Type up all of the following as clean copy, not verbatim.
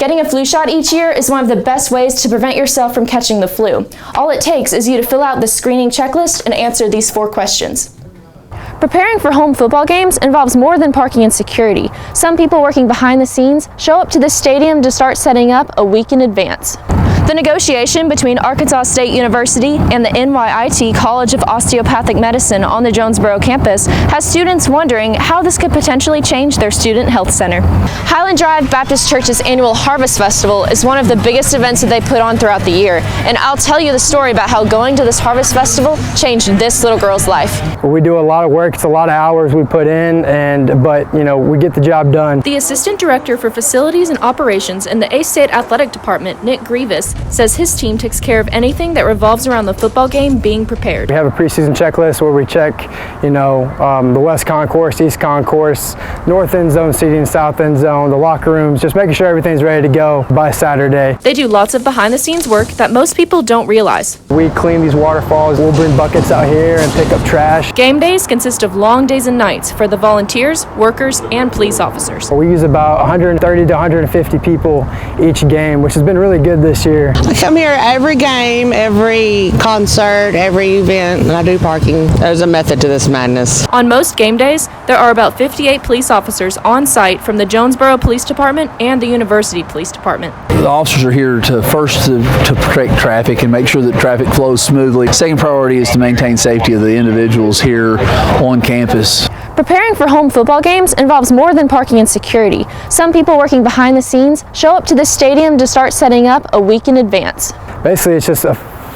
Getting a flu shot each year is one of the best ways to prevent yourself from catching the flu. All it takes is you to fill out the screening checklist and answer these 4 questions. Preparing for home football games involves more than parking and security. Some people working behind the scenes show up to the stadium to start setting up a week in advance. The negotiation between Arkansas State University and the NYIT College of Osteopathic Medicine on the Jonesboro campus has students wondering how this could potentially change their student health center. Highland Drive Baptist Church's annual Harvest Festival is one of the biggest events that they put on throughout the year, and I'll tell you the story about how going to this Harvest Festival changed this little girl's life. We do a lot of work, it's a lot of hours we put in, but we get the job done. The Assistant Director for Facilities and Operations in the A-State Athletic Department, Nick Grievous, says his team takes care of anything that revolves around the football game being prepared. We have a preseason checklist where we check, the West Concourse, East Concourse, North End Zone seating, South End Zone, the locker rooms, just making sure everything's ready to go by Saturday. They do lots of behind-the-scenes work that most people don't realize. We clean these waterfalls. We'll bring buckets out here and pick up trash. Game days consist of long days and nights for the volunteers, workers, and police officers. We use about 130 to 150 people each game, which has been really good this year. I come here every game, every concert, every event, and I do parking. There's a method to this madness. On most game days, there are about 58 police officers on site from the Jonesboro Police Department and the University Police Department. The officers are here to protect traffic and make sure that traffic flows smoothly. Second priority is to maintain safety of the individuals here on campus. Preparing for home football games involves more than parking and security. Some people working behind the scenes show up to the stadium to start setting up a week in advance. Basically, it's just a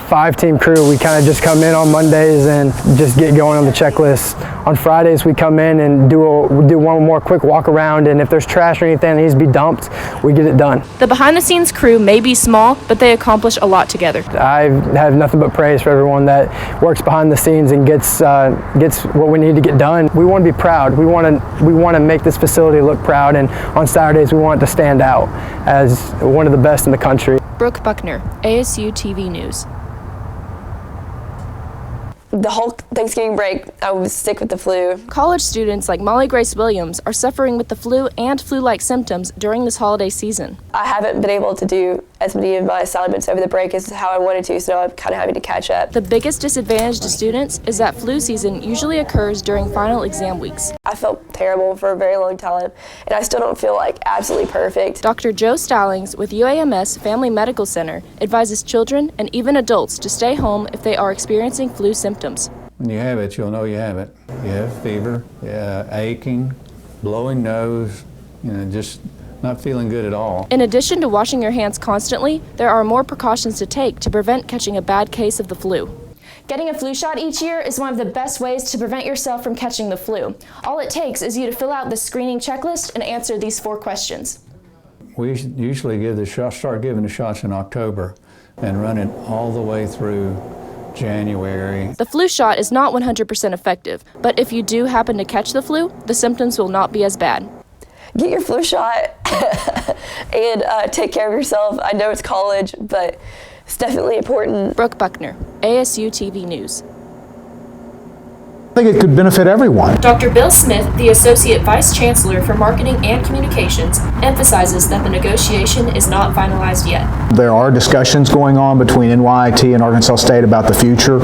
5-team crew. We kind of just come in on Mondays and just get going on the checklist. On Fridays, we come in and do one more quick walk around, and if there's trash or anything that needs to be dumped, we get it done. The behind-the-scenes crew may be small, but they accomplish a lot together. I have nothing but praise for everyone that works behind the scenes and gets what we need to get done. We want to be proud. We want to make this facility look proud, and on Saturdays, we want it to stand out as one of the best in the country. Brooke Buckner, ASU TV News. The whole Thanksgiving break, I was sick with the flu. College students like Molly Grace Williams are suffering with the flu and flu-like symptoms during this holiday season. I haven't been able to do as many of my assignments over the break as how I wanted to, so I'm kind of having to catch up. The biggest disadvantage to students is that flu season usually occurs during final exam weeks. I felt terrible for a very long time, and I still don't feel like absolutely perfect. Dr. Joe Stallings with UAMS Family Medical Center advises children and even adults to stay home if they are experiencing flu symptoms. When you have it, you'll know you have it. You have fever, aching, blowing nose, just not feeling good at all. In addition to washing your hands constantly, there are more precautions to take to prevent catching a bad case of the flu. Getting a flu shot each year is one of the best ways to prevent yourself from catching the flu. All it takes is you to fill out the screening checklist and answer these 4 questions. We usually start giving the shots in October and run it all the way through January. The flu shot is not 100% effective, but if you do happen to catch the flu, the symptoms will not be as bad. Get your flu shot and take care of yourself. I know it's college, but it's definitely important. Brooke Buckner, ASU TV News. I think it could benefit everyone. Dr. Bill Smith, the Associate Vice Chancellor for Marketing and Communications, emphasizes that the negotiation is not finalized yet. There are discussions going on between NYIT and Arkansas State about the future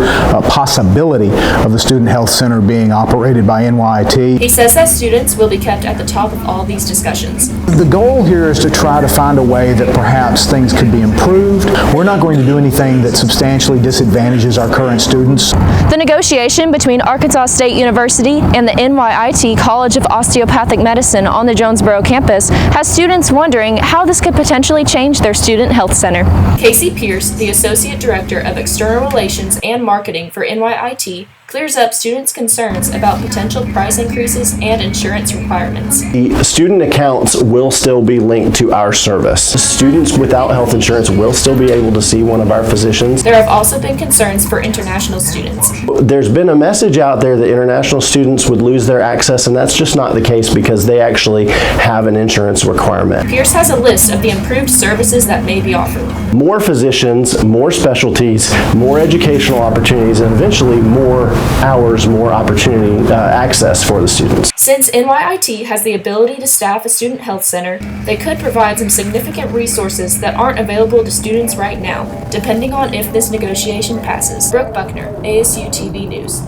possibility of the Student Health Center being operated by NYIT. He says that students will be kept at the top of all these discussions. The goal here is to try to find a way that perhaps things could be improved. We're not going to do anything that substantially disadvantages our current students. The negotiation between Arkansas State University and the NYIT College of Osteopathic Medicine on the Jonesboro campus has students wondering how this could potentially change their student health center. Casey Pierce, the Associate Director of External Relations and Marketing for NYIT, clears up students' concerns about potential price increases and insurance requirements. The student accounts will still be linked to our service. Students without health insurance will still be able to see one of our physicians. There have also been concerns for international students. There's been a message out there that international students would lose their access, and that's just not the case because they actually have an insurance requirement. Pierce has a list of the improved services that may be offered. More physicians, more specialties, more educational opportunities, and eventually more hours, more opportunity, access for the students. Since NYIT has the ability to staff a student health center, they could provide some significant resources that aren't available to students right now, depending on if this negotiation passes. Brooke Buckner, ASU TV News.